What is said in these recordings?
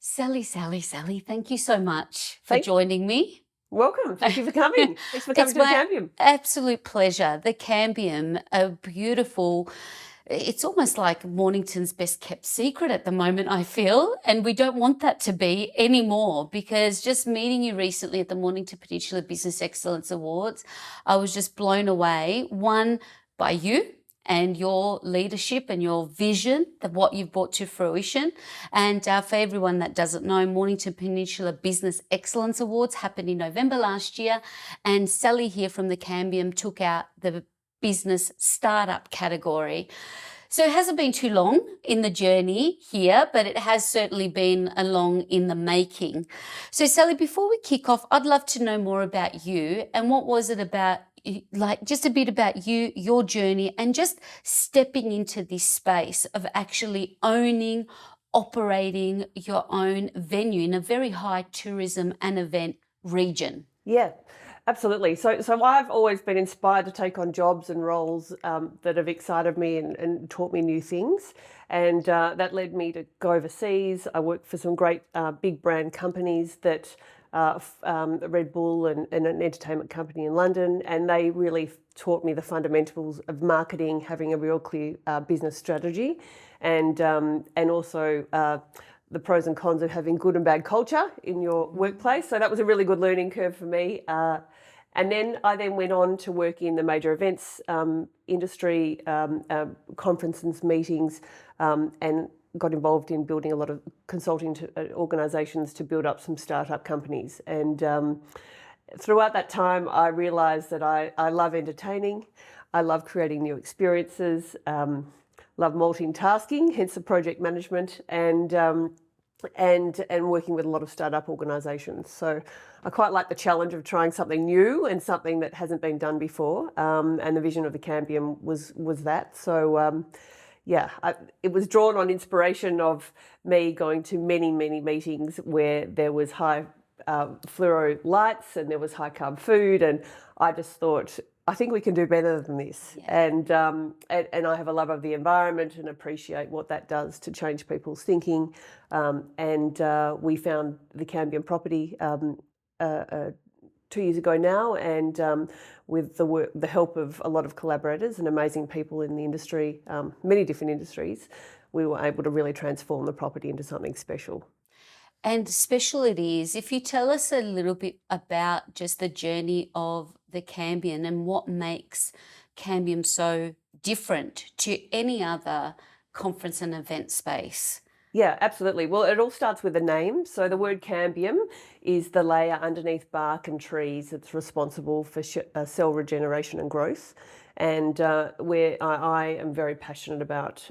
Sally, thank you so much for Thank- joining me. Welcome. Thank you for coming. Thanks for coming It's to the my Cambium. absolute pleasure. The Cambium, a beautiful, it's almost like Mornington's best kept secret at the moment, I feel, and we don't want that to be anymore, because just meeting you recently at the Mornington Peninsula Business Excellence Awards, I was just blown away, one, by you and your leadership and your vision of what you've brought to fruition. And for everyone that doesn't know, Mornington Peninsula Business Excellence Awards happened in November last year, and Sally here from the Cambium took out the business startup category. So it hasn't been too long in the journey here, but it has certainly been a long in the making. So Sally, before we kick off, I'd love to know more about you and what was it about, like just a bit about you, your journey, and just stepping into this space of actually owning, operating your own venue in a very high tourism and event region. Yeah, absolutely. So I've always been inspired to take on jobs and roles that have excited me and taught me new things. And that led me to go overseas. I worked for some great big brand companies that Red Bull and an entertainment company in London, and they really taught me the fundamentals of marketing, having a real clear business strategy, and also the pros and cons of having good and bad culture in your workplace. So that was a really good learning curve for me. And then I went on to work in the major events industry, conferences, meetings, and got involved in building a lot of consulting to organisations to build up some startup companies. And throughout that time, I realised that I love entertaining, I love creating new experiences, love multitasking, hence the project management, and working with a lot of startup organisations. So I quite like the challenge of trying something new and something that hasn't been done before. And the vision of the Cambium was that. So it was drawn on inspiration of me going to many meetings where there was high fluoro lights and there was high carb food, and I just thought, I think we can do better than this. Yeah. And I have a love of the environment and appreciate what that does to change people's thinking. We found the Cambium property 2 years ago now, and with the help of a lot of collaborators and amazing people in the industry, many different industries, we were able to really transform the property into something special. And special it is. If you tell us a little bit about just the journey of the Cambium and what makes Cambium so different to any other conference and event space. Yeah, absolutely. Well, it all starts with a name. So the word Cambium is the layer underneath bark and trees that's responsible for cell regeneration and growth. And where I am very passionate about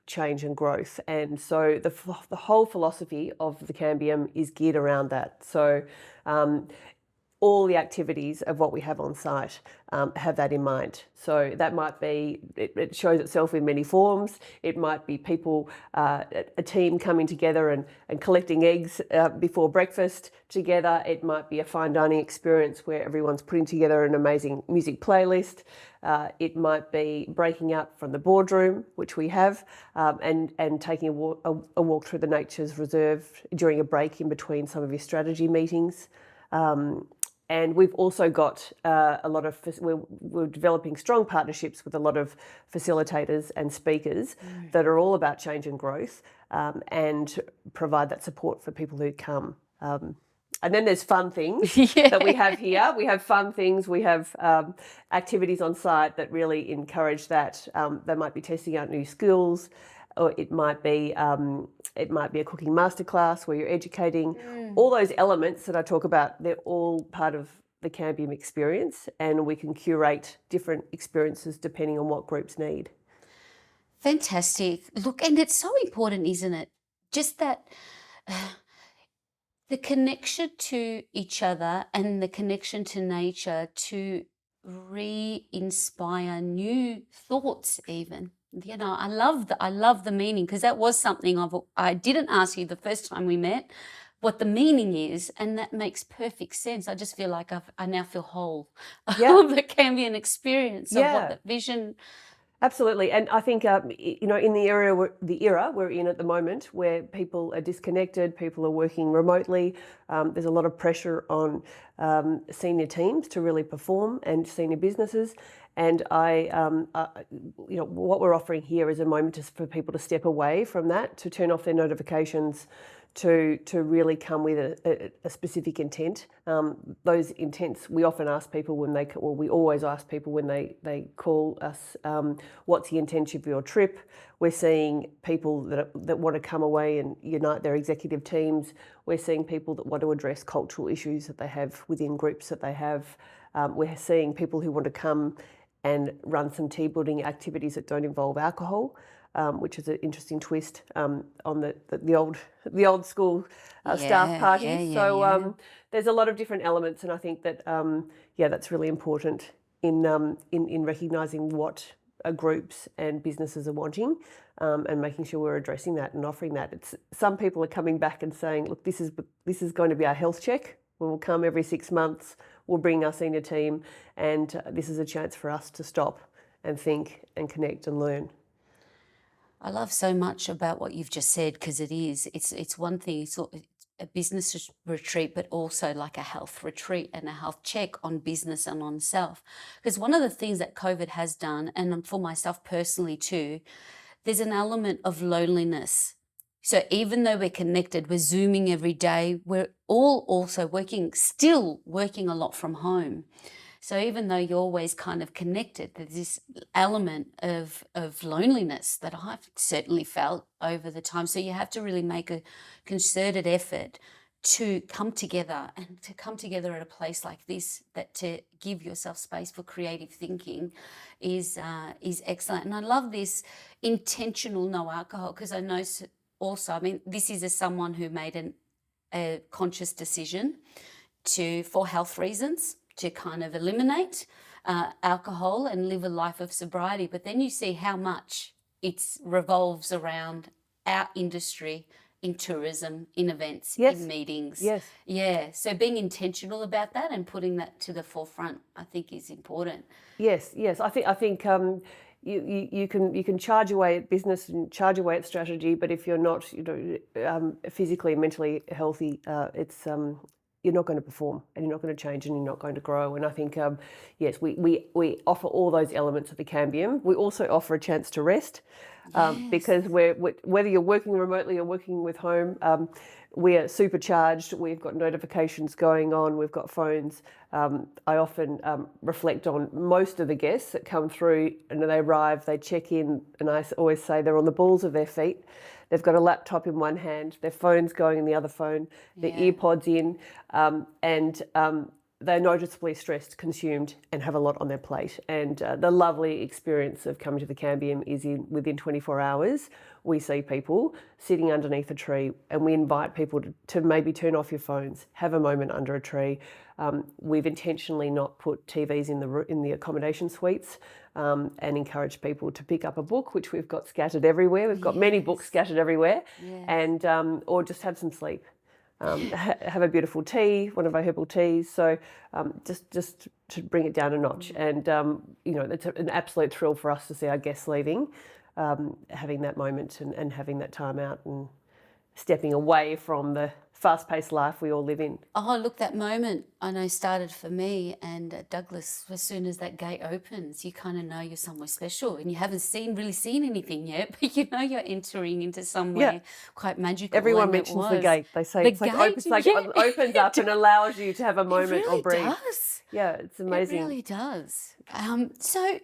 change and growth. And so the whole philosophy of the Cambium is geared around that. So all the activities of what we have on site have that in mind. So that might be, it shows itself in many forms. It might be people, a team coming together and collecting eggs before breakfast together. It might be a fine dining experience where everyone's putting together an amazing music playlist. It might be breaking out from the boardroom, which we have, and taking a walk through the Nature's Reserve during a break in between some of your strategy meetings. And we've also got a lot of, we're developing strong partnerships with a lot of facilitators and speakers that are all about change and growth, and provide that support for people who come. And then there's fun things that we have here. We have fun things. We have activities on site that really encourage that. They might be testing out new skills, or it might be a cooking masterclass where you're educating. All those elements that I talk about, they're all part of the Cambium experience, and we can curate different experiences depending on what groups need. Fantastic. Look, and it's so important, isn't it? Just that the connection to each other and the connection to nature to re-inspire new thoughts even. You know, I love the meaning, because that was something I didn't ask you the first time we met what the meaning is, and that makes perfect sense. I just feel like I now feel whole of the Cambium experience of what the vision Absolutely, and I think in the era we're in at the moment, where people are disconnected, people are working remotely. There's a lot of pressure on senior teams to really perform, and senior businesses. And what we're offering here is a moment for people to step away from that, to turn off their notifications, to really come with a specific intent. Those intents, we often ask people we always ask people when they call us, what's the intention of your trip? We're seeing people that want to come away and unite their executive teams. We're seeing people that want to address cultural issues that they have within groups that they have. We're seeing people who want to come and run some team building activities that don't involve alcohol. Which is an interesting twist on the old school staff parties. There's a lot of different elements, and I think that that's really important in recognising what groups and businesses are wanting, and making sure we're addressing that and offering that. Some people are coming back and saying, look, this is going to be our health check. We'll come every 6 months. We'll bring our senior team, and this is a chance for us to stop and think and connect and learn. I love so much about what you've just said, because it's one thing, it's a business retreat, but also like a health retreat and a health check on business and on self. Because one of the things that COVID has done, and for myself personally too, there's an element of loneliness. So even though we're connected, we're Zooming every day, we're all also still working a lot from home. So even though you're always kind of connected, there's this element of loneliness that I've certainly felt over the time. So you have to really make a concerted effort to come together, and to come together at a place like this, that to give yourself space for creative thinking is excellent. And I love this intentional no alcohol, because I know also, I mean, this is as someone who made a conscious decision for health reasons, to kind of eliminate alcohol and live a life of sobriety. But then you see how much it revolves around our industry, in tourism, in events, in meetings. Yes. Yeah. So being intentional about that and putting that to the forefront, I think, is important. Yes. I think you can charge away at business and charge away at strategy, but if you're not physically and mentally healthy, you're not going to perform, and you're not going to change, and you're not going to grow. And I think, yes, we offer all those elements of the Cambium. We also offer a chance to rest, because whether you're working remotely or working with home, we are supercharged. We've got notifications going on. We've got phones. I often reflect on most of the guests that come through, and they arrive, they check in, and I always say they're on the balls of their feet. They've got a laptop in one hand, their phone's going in the other phone, their earpods in, and they're noticeably stressed, consumed, and have a lot on their plate. And the lovely experience of coming to the Cambium is within 24 hours, we see people sitting underneath a tree, and we invite people to maybe turn off your phones, have a moment under a tree. We've intentionally not put TVs in the accommodation suites, and encourage people to pick up a book, which we've got scattered everywhere. We've got many books scattered everywhere, and or just have some sleep. Have a beautiful tea, one of our herbal teas. So just to bring it down a notch. And it's an absolute thrill for us to see our guests leaving, having that moment and having that time out and stepping away from the fast-paced life we all live in. Oh, look, that moment I know started for me and Douglas. As soon as that gate opens, you kind of know you're somewhere special, and you haven't really seen anything yet, but you know you're entering into somewhere quite magical. Everyone mentions the gate. They say it opens up and allows you to have a moment or breathe. It really does. Yeah, it's amazing. It really does. So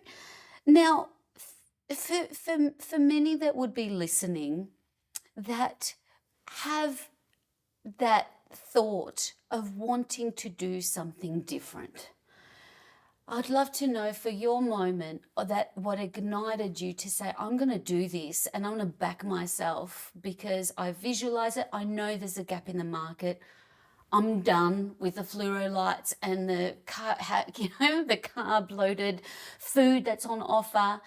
now, for many that would be listening, that have that thought of wanting to do something different, I'd love to know, for your moment, that what ignited you to say, I'm going to do this, and I'm going to back myself because I visualize it. I know there's a gap in the market. I'm done with the fluoro lights and the carb-loaded food that's on offer.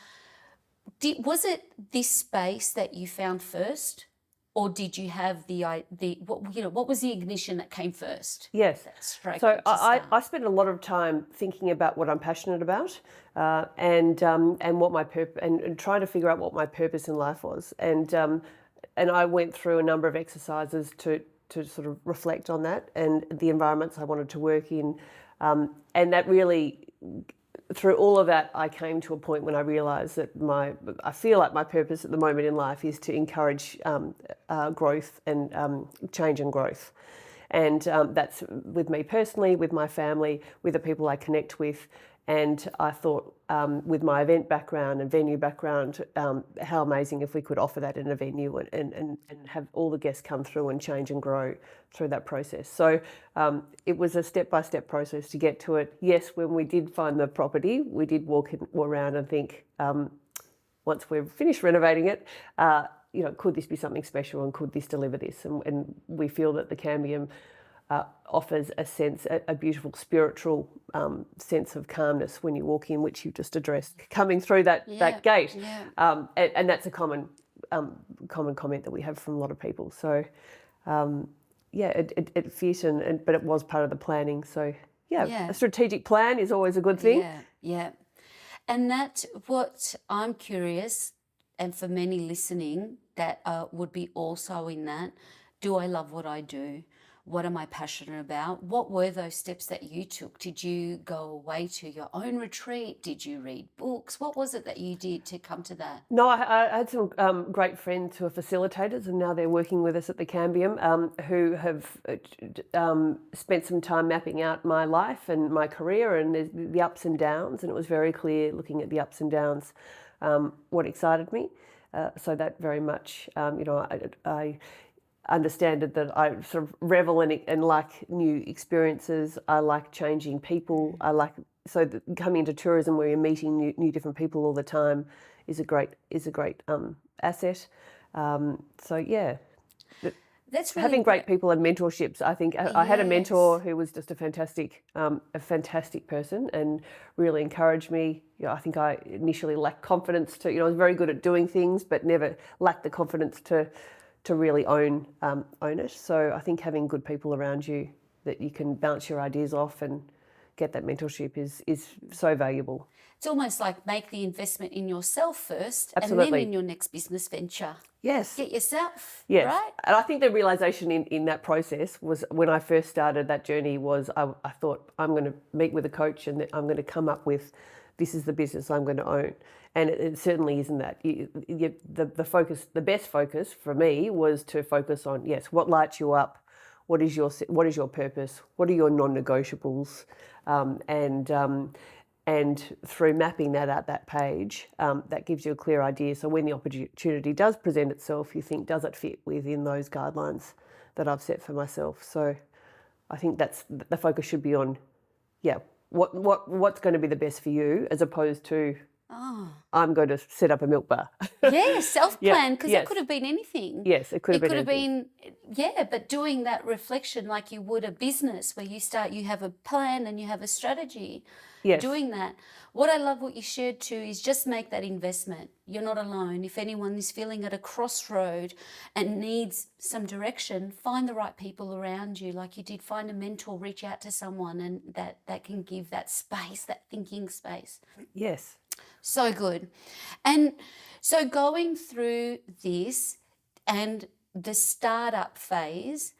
Was it this space that you found first? Or did you have what was the ignition that came first? Yes. That strike So you to start. I spend a lot of time thinking about what I'm passionate about, and what my and trying to figure out what my purpose in life was. And I went through a number of exercises to sort of reflect on that and the environments I wanted to work in, and that really, through all of that, I came to a point when I realised that I feel like my purpose at the moment in life is to encourage growth and change and growth. And that's with me personally, with my family, with the people I connect with. And I thought, with my event background and venue background, how amazing if we could offer that in a venue and have all the guests come through and change and grow through that process. So it was a step-by-step process to get to it. Yes, when we did find the property, we did walk around and think, once we've finished renovating it, could this be something special and could this deliver this? And we feel that the Cambium offers a beautiful spiritual sense of calmness when you walk in, which you just addressed, coming through that gate. Yeah. And that's a common comment that we have from a lot of people. So, it fit, but it was part of the planning. So, a strategic plan is always a good thing. Yeah. And that's what I'm curious, and for many listening that would be also in that, do I love what I do? What am I passionate about? What were those steps that you took? Did you go away to your own retreat? Did you read books? What was it that you did to come to that? No, I had some great friends who are facilitators, and now they're working with us at the Cambium, who have spent some time mapping out my life and my career and the ups and downs. And it was very clear, looking at the ups and downs, what excited me. So that very much, I understand that I sort of revel in and like new experiences. I like changing people. Coming into tourism where you're meeting new different people all the time is a great asset. That's really having great people and mentorships. I think I had a mentor who was just a fantastic person and really encouraged me. I think I initially lacked confidence to. I was very good at doing things, but never lacked the confidence to really own it. So I think having good people around you that you can bounce your ideas off and get that mentorship is so valuable. It's almost like make the investment in yourself first. Absolutely. And then in your next business venture. Yes. Get yourself, yes. right? And I think the realisation in that process was when I first started that journey was I thought I'm going to meet with a coach and I'm going to come up with this is the business I'm going to own. And it certainly isn't that. The best focus for me was to focus on, what lights you up, what is your purpose, what are your non-negotiables, and through mapping that out, that page, that gives you a clear idea. So when the opportunity does present itself, you think, does it fit within those guidelines that I've set for myself? So I think that's the focus should be on, what's going to be the best for you, as opposed to, I'm going to set up a milk bar. Yeah, self-plan, because it could have been anything. Yes, it could have been. It could have been, but doing that reflection like you would a business where you have a plan and you have a strategy. Yes. Doing that. What I love what you shared too is just make that investment. You're not alone. If anyone is feeling at a crossroad and needs some direction, find the right people around you. Like you did, find a mentor, reach out to someone, and that can give that space, that thinking space. Yes. So good. And so going through this and the startup phase,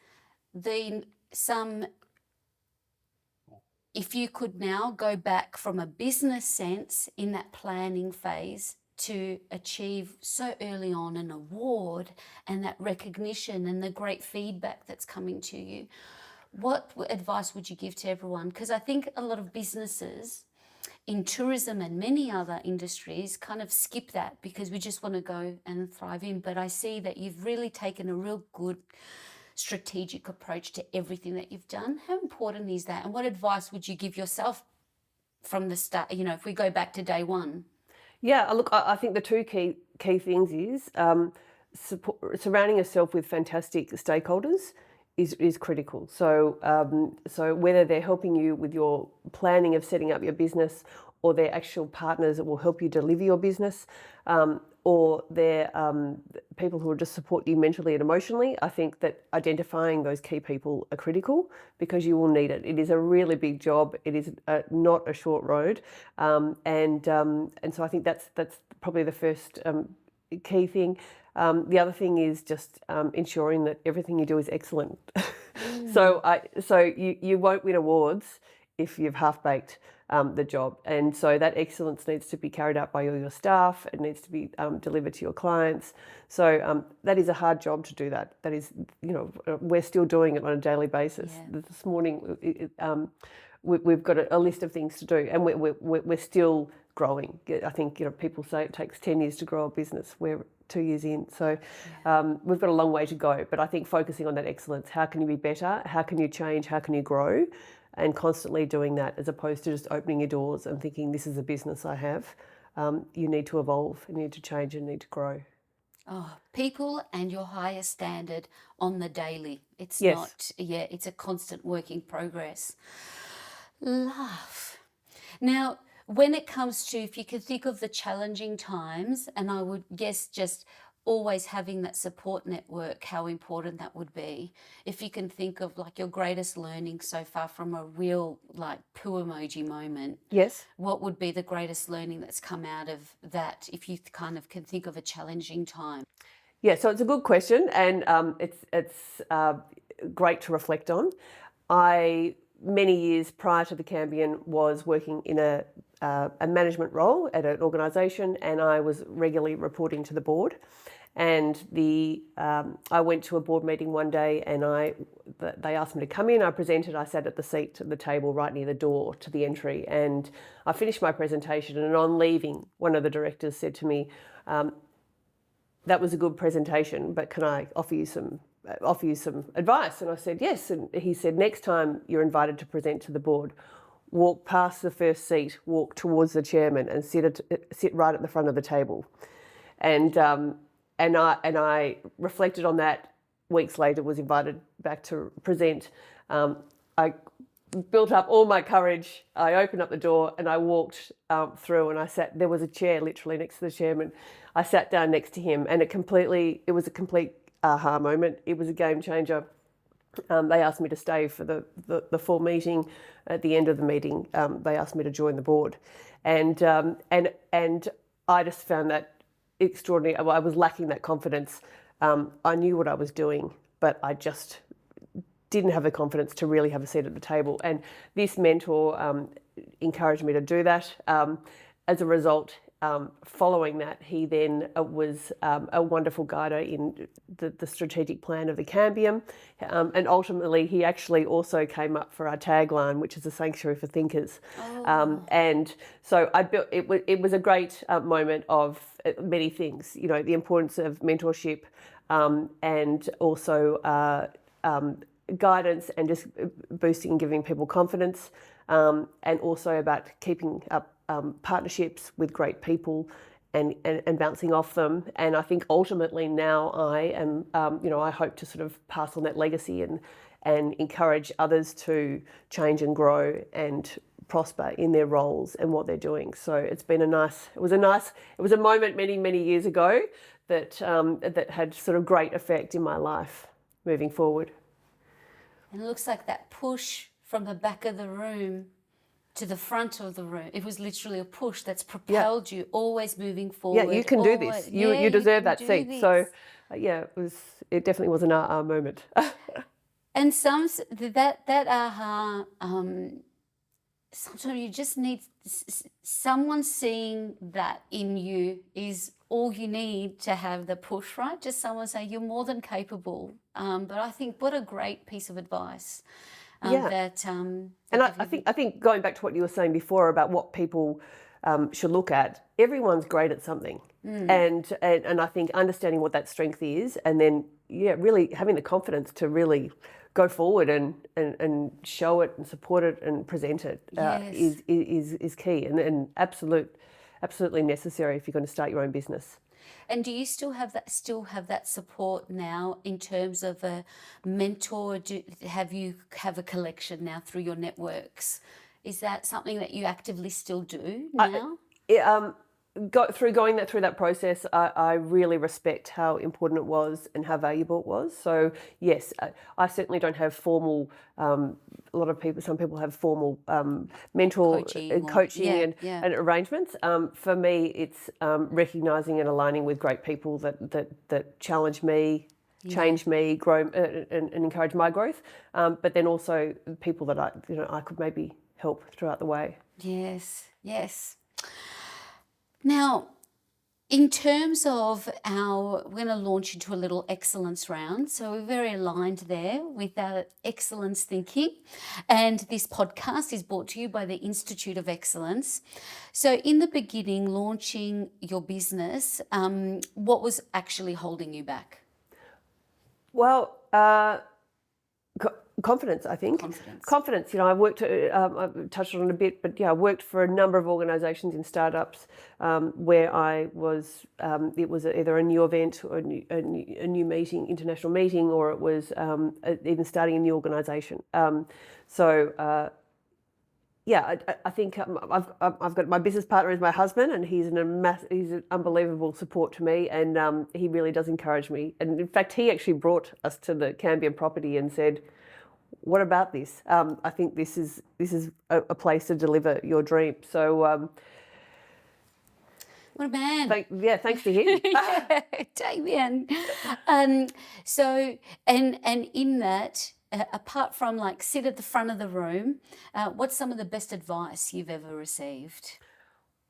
if you could now go back from a business sense in that planning phase to achieve so early on an award and that recognition and the great feedback that's coming to you, what advice would you give to everyone? Because I think a lot of businesses in tourism and many other industries kind of skip that because we just want to go and thrive in. But I see that you've really taken a real good strategic approach to everything that you've done. How important is that? And what advice would you give yourself from the start, if we go back to day one? Yeah, look, I think the two key things is surrounding yourself with fantastic stakeholders is critical. So whether they're helping you with your planning of setting up your business or they're actual partners that will help you deliver your business, or they're people who will just support you mentally and emotionally. I think that identifying those key people are critical because you will need it. It is a really big job. It is not a short road, and so I think that's probably the first key thing. The other thing is just ensuring that everything you do is excellent. So you won't win awards if you've half-baked the job. And so that excellence needs to be carried out by all your staff. It needs to be delivered to your clients. So that is a hard job to do that. That is, we're still doing it on a daily basis. Yeah. This morning, we've got a list of things to do, and we're still growing. I think, people say it takes 10 years to grow a business. We're 2 years in. So we've got a long way to go. But I think focusing on that excellence, how can you be better? How can you change? How can you grow? And constantly doing that, as opposed to just opening your doors and thinking, this is a business I have. You need to evolve, you need to change, and need to grow. Oh, people and your higher standard on the daily. It's Yes. it's a constant work in progress. Love. Now, when it comes to, if you can think of the challenging times, and I would guess just always having that support network, how important that would be. If you can think of like your greatest learning so far from a real like poo emoji moment. Yes. What would be the greatest learning that's come out of that, if you kind of can think of a challenging time? Yeah, so it's a good question, and it's great to reflect on. Many years prior to the Cambium, was working in a management role at an organisation, and I was regularly reporting to the board. And I went to a board meeting one day, and they asked me to come in. I presented. I sat at the seat at the table right near the door to the entry, and I finished my presentation. And on leaving, one of the directors said to me, "That was a good presentation, but can I offer you some advice?" And I said, "Yes." And he said, "Next time you're invited to present to the board, walk past the first seat, walk towards the chairman, and sit right at the front of the table." And I reflected on that. Weeks later, was invited back to present. I built up all my courage. I opened up the door and I walked through, and I sat. There was a chair literally next to the chairman. I sat down next to him, and it was a complete aha moment. It was a game changer. They asked me to stay for the full meeting. At the end of the meeting, they asked me to join the board, and I just found that extraordinary. I was lacking that confidence. I knew what I was doing, but I just didn't have the confidence to really have a seat at the table. And this mentor encouraged me to do that. As a result, following that, he then was a wonderful guider in the strategic plan of the Cambium. And ultimately, he actually also came up for our tagline, which is a sanctuary for thinkers. Oh. And so it was a great moment of many things, the importance of mentorship, and also guidance, and just boosting and giving people confidence, and also about keeping up partnerships with great people and bouncing off them. And I think ultimately now I am, I hope to sort of pass on that legacy and encourage others to change and grow and prosper in their roles and what they're doing. So it was a moment many years ago that had sort of great effect in my life moving forward. And it looks like that push from the back of the room to the front of the room, it was literally a push that's propelled you, always moving forward. Yeah, you can do this. You deserve that seat. This. So, it definitely was an aha moment. And that aha, sometimes you just need someone seeing that in you is all you need to have the push, right? Just someone saying you're more than capable. But I think what a great piece of advice. And I think going back to what you were saying before about what people should look at, everyone's great at something, and I think understanding what that strength is, and then really having the confidence to really go forward and show it and support it and present it is key and absolutely necessary if you're going to start your own business. And do you still have that support now in terms of a mentor? Have a collection now through your networks? Is that something that you actively still do now? through that process, I really respect how important it was and how valuable it was. So yes, I certainly don't have formal. Some people have formal mentor coaching and arrangements. For me, it's recognising and aligning with great people that challenge me, change me, grow, and encourage my growth. But then also people that I could maybe help throughout the way. Yes, yes. Now, in terms of we're going to launch into a little excellence round. So we're very aligned there with our excellence thinking. And this podcast is brought to you by the Institute of Excellence. So in the beginning, launching your business, what was actually holding you back? Well, confidence, I think. Confidence. I worked, I've touched on it a bit, but I worked for a number of organisations in startups where I was, it was either a new event or a new meeting, international meeting, or it was even starting a new organisation. I think I've got my business partner is my husband, and he's an unbelievable support to me, and he really does encourage me. And in fact, he actually brought us to the Cambium property and said, "What about this? I think this is a place to deliver your dream." So, what a man! Thanks to him, Damien. So, and in that. Apart from sit at the front of the room, what's some of the best advice you've ever received?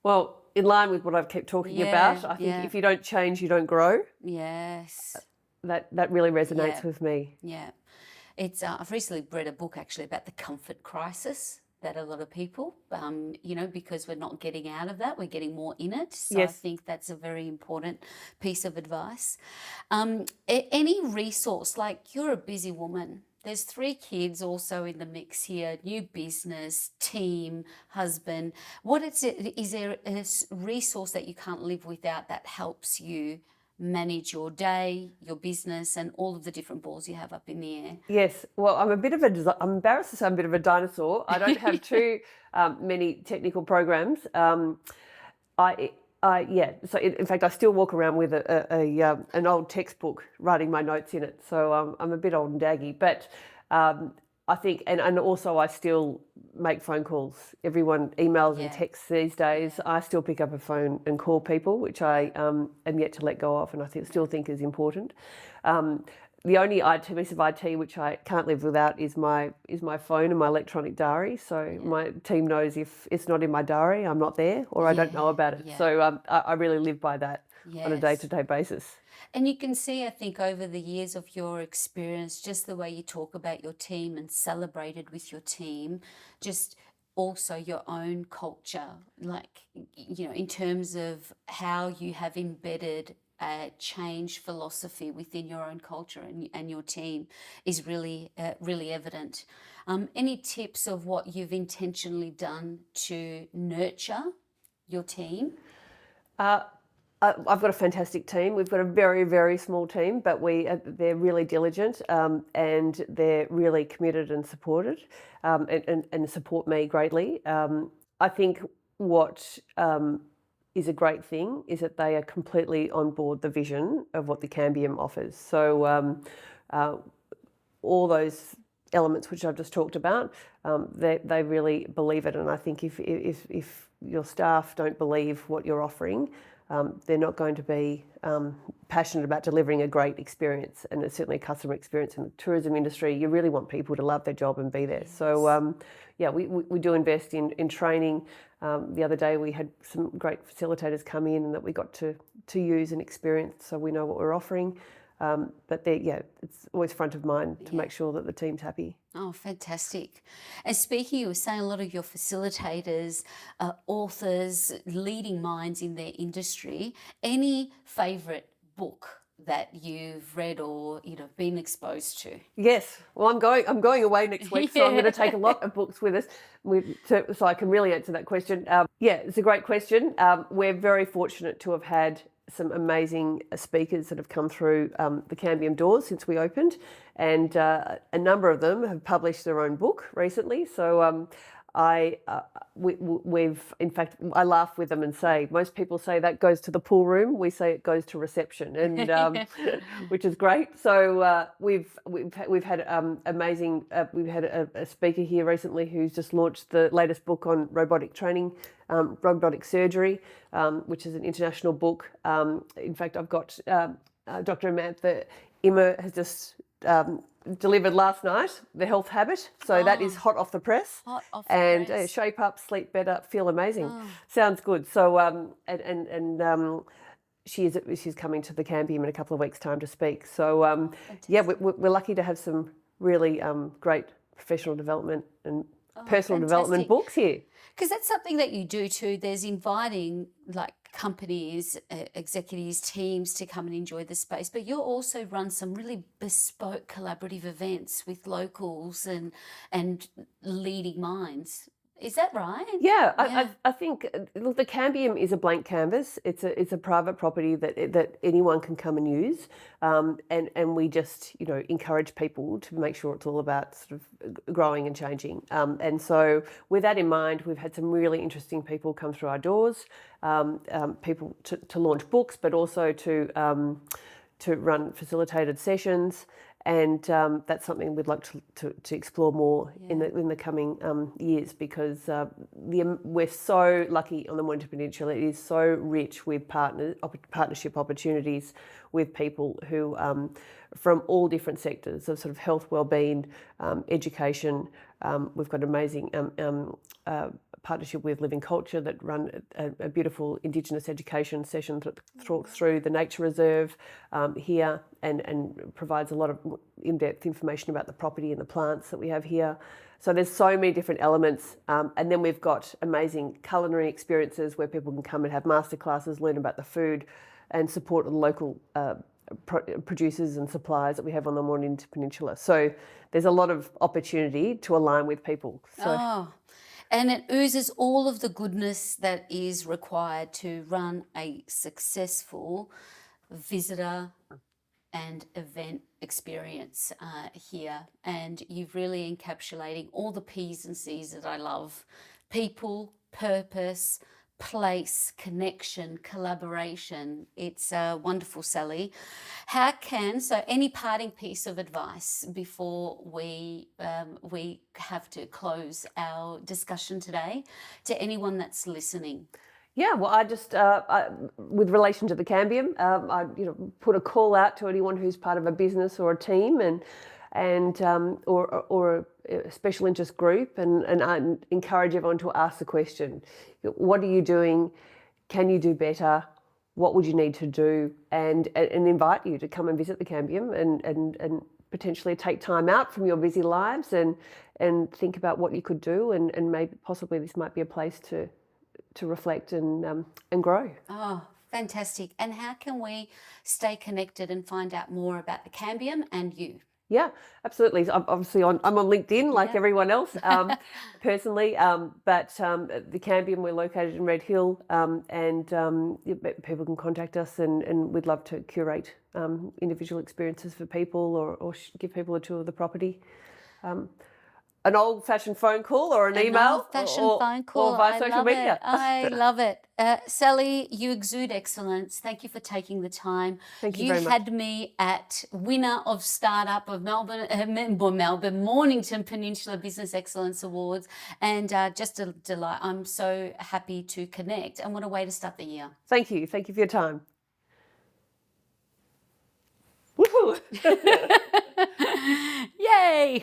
Well, in line with what I've kept talking about, I think if you don't change, you don't grow. Yes. That really resonates with me. Yeah. It's I've recently read a book actually about the comfort crisis that a lot of people, because we're not getting out of that, we're getting more in it. So yes. I think that's a very important piece of advice. Any resource, you're a busy woman. There's 3 kids also in the mix here, new business, team, husband. Is there a resource that you can't live without that helps you manage your day, your business, and all of the different balls you have up in the air? Yes. Well, I'm embarrassed to say I'm a bit of a dinosaur. I don't have too many technical programs. So in fact, I still walk around with an old textbook writing my notes in it. So I'm a bit old and daggy, but I think, and also I still make phone calls. Everyone emails and texts these days. I still pick up a phone and call people, which I am yet to let go of, and I still think is important. The only piece of IT which I can't live without is my phone and my electronic diary. So my team knows if it's not in my diary, I'm not there, or I don't know about it. Yeah. So I really live by that on a day-to-day basis. And you can see, I think, over the years of your experience, just the way you talk about your team and celebrated with your team, just also your own culture, in terms of how you have embedded a change philosophy within your own culture and your team is really, really evident. Any tips of what you've intentionally done to nurture your team? I've got a fantastic team. We've got a very, very small team, but they're really diligent and they're really committed and supported and support me greatly. I think what is a great thing is that they are completely on board the vision of what the Cambium offers. So all those elements which I've just talked about, they really believe it. And I think if your staff don't believe what you're offering, they're not going to be passionate about delivering a great experience, and it's certainly a customer experience in the tourism industry. You really want people to love their job and be there. Yes. So we do invest in training. The other day we had some great facilitators come in that we got to use and experience, so we know what we're offering. But it's always front of mind to make sure that the team's happy. Oh, fantastic. And speaking, you were saying a lot of your facilitators, authors, leading minds in their industry. Any favourite book that you've read or been exposed to? Yes. Well, I'm going away next week, so I'm going to take a lot of books with us, so I can really answer that question. It's a great question. We're very fortunate to have had some amazing speakers that have come through the Cambium doors since we opened, and a number of them have published their own book recently. So we've, in fact, I laugh with them and say, most people say that goes to the pool room. We say it goes to reception, and which is great. So we've had amazing. We've had a speaker here recently who's just launched the latest book on robotic training, robotic surgery, which is an international book. In fact, I've got Dr. Amantha Immer has just delivered last night, The Health Habit. So that is hot off the press. Hot off the and press. Shape up, sleep better, feel amazing. Sounds good. So she's coming to the Cambium in a couple of weeks' time to speak. So yeah, we're lucky to have some really great professional development and personal development books here. Because that's something that you do too. There's inviting like companies, executives, teams to come and enjoy the space, but you also run some really bespoke collaborative events with locals and leading minds. Is that right? Yeah, I think, look, the Cambium is a blank canvas. It's a private property that anyone can come and use, and we just encourage people to make sure it's all about sort of growing and changing. And so with that in mind, we've had some really interesting people come through our doors, people to launch books, but also to run facilitated sessions. And that's something we'd like to explore more in the coming years, because we're so lucky on the Mornington Peninsula. It is so rich with partnership opportunities with people who from all different sectors of sort of health, wellbeing, education. We've got an amazing partnership with Living Culture that run a beautiful Indigenous education session through the nature reserve here, and provides a lot of in-depth information about the property and the plants that we have here. So there's so many different elements, and then we've got amazing culinary experiences where people can come and have masterclasses, learn about the food, and support the local producers and suppliers that we have on the Mornington Peninsula. So there's a lot of opportunity to align with people. So. And it oozes all of the goodness that is required to run a successful visitor and event experience here. And you've really encapsulating all the P's and C's that I love: people, purpose, place, connection, collaboration. It's wonderful, Sally. So any parting piece of advice before we have to close our discussion today to anyone that's listening? Yeah, well, I just, with relation to the Cambium, I put a call out to anyone who's part of a business or a team, or a special interest group, and I encourage everyone to ask the question: what are you doing? Can you do better? What would you need to do? And invite you to come and visit the Cambium and potentially take time out from your busy lives and think about what you could do, and maybe possibly this might be a place to reflect and grow. Oh, fantastic. And how can we stay connected and find out more about the Cambium and you? Yeah, absolutely. Obviously, I'm on LinkedIn like everyone else, personally. But the Cambium, we're located in Red Hill, and people can contact us, and we'd love to curate individual experiences for people, or give people a tour of the property. An old-fashioned phone call or an email, old-fashioned phone call. or via social media. I love it. Sally, you exude excellence. Thank you for taking the time. Thank you very much. You had me at winner of Startup of Melbourne, Mornington Peninsula Business Excellence Awards, and just a delight. I'm so happy to connect, and what a way to start the year. Thank you. Thank you for your time. Woohoo! Yay!